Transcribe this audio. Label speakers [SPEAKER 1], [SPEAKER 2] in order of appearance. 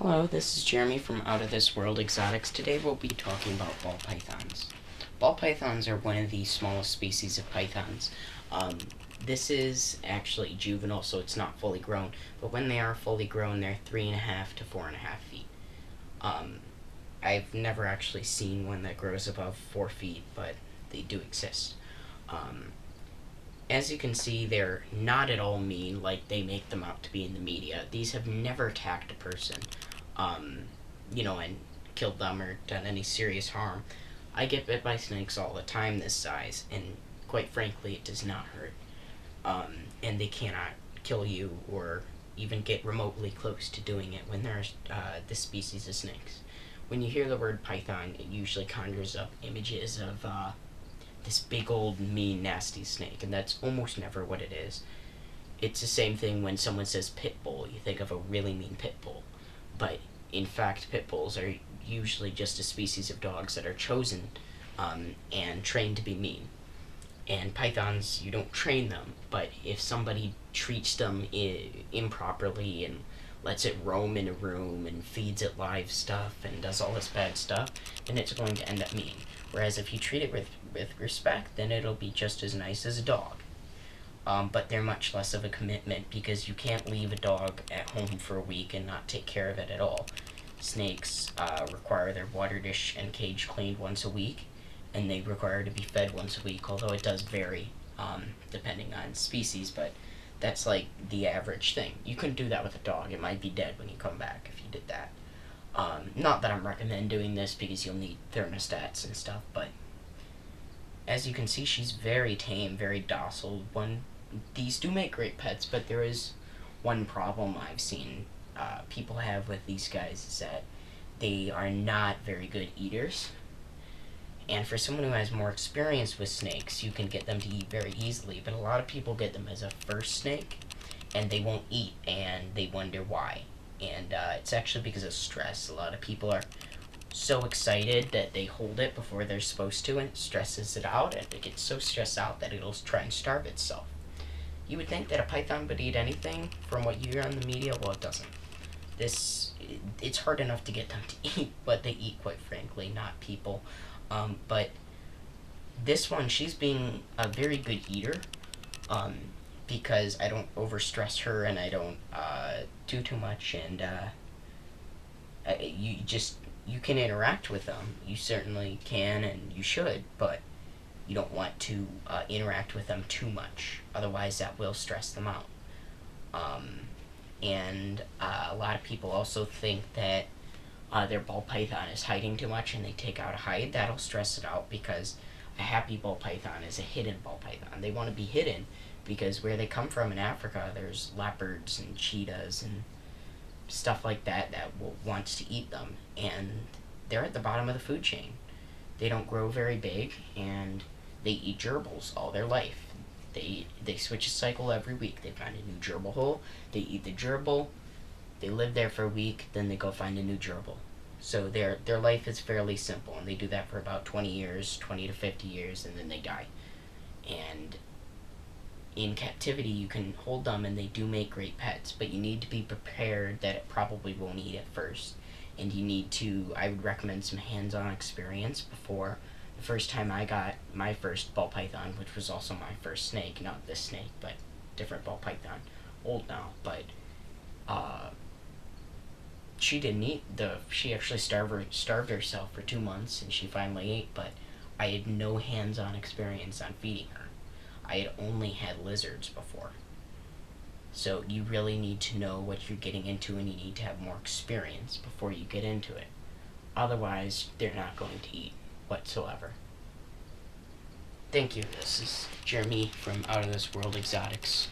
[SPEAKER 1] Hello, this is Jeremy from Out of This World Exotics. Today we'll be talking about ball pythons. Ball pythons are one of the smallest species of pythons. This is actually juvenile, so it's not fully grown, but when they are fully grown, they're 3.5 to 4.5 feet. I've never actually seen one that grows above 4 feet, but they do exist. As you can see, they're not at all mean like they make them out to be in the media. These have never attacked a person, and killed them or done any serious harm. I get bit by snakes all the time this size, and quite frankly, it does not hurt. And they cannot kill you or even get remotely close to doing it when there's this species of snakes. When you hear the word python, it usually conjures up images of this big old mean nasty snake, and that's almost never what it is. It's the same thing when someone says pit bull. You think of a really mean pit bull, but in fact pit bulls are usually just a species of dogs that are chosen and trained to be mean. And pythons, you don't train them, but if somebody treats them improperly and lets it roam in a room and feeds it live stuff and does all this bad stuff, then it's going to end up mean. Whereas if you treat it with respect, then it'll be just as nice as a dog. But they're much less of a commitment because you can't leave a dog at home for a week and not take care of it at all. Snakes require their water dish and cage cleaned once a week, and they require to be fed once a week, although it does vary depending on species, but that's like the average thing. You couldn't do that with a dog. It might be dead when you come back if you did that. Not that I'm recommending doing this because you'll need thermostats and stuff, but as you can see, she's very tame, very docile. These do make great pets, but there is one problem I've seen people have with these guys is that they are not very good eaters. And for someone who has more experience with snakes, you can get them to eat very easily, but a lot of people get them as a first snake, and they won't eat, and they wonder why. And it's actually because of stress. A lot of people are so excited that they hold it before they're supposed to, and it stresses it out, and it gets so stressed out that it'll try and starve itself. You would think that a python would eat anything from what you hear on the media. Well, it doesn't. It's hard enough to get them to eat, but they eat, quite frankly, not people. But this one, she's being a very good eater, because I don't overstress her and I don't do too much, and you can interact with them. You certainly can, and you should, but you don't want to interact with them too much. Otherwise, that will stress them out. And a lot of people also think that their ball python is hiding too much and they take out a hide. That'll stress it out because a happy ball python is a hidden ball python. They want to be hidden because where they come from in Africa, there's leopards and cheetahs and stuff like that wants to eat them, and they're at the bottom of the food chain. They don't grow very big, and they eat gerbils all their life. They switch a cycle every week. They find a new gerbil hole, they eat the gerbil, they live there for a week, then they go find a new gerbil. So their life is fairly simple, and they do that for about 20 years, 20 to 50 years, and then they die. And in captivity, you can hold them, and they do make great pets, but you need to be prepared that it probably won't eat at first. And you need to, I would recommend some hands-on experience before. The first time I got my first ball python, which was also my first snake, not this snake, but different ball python, old now, but she didn't eat. She actually starved herself for 2 months, and she finally ate, but I had no hands-on experience on feeding her. I had only had lizards before. So you really need to know what you're getting into, and you need to have more experience before you get into it. Otherwise, they're not going to eat whatsoever. Thank you. This is Jeremy from Out of This World Exotics.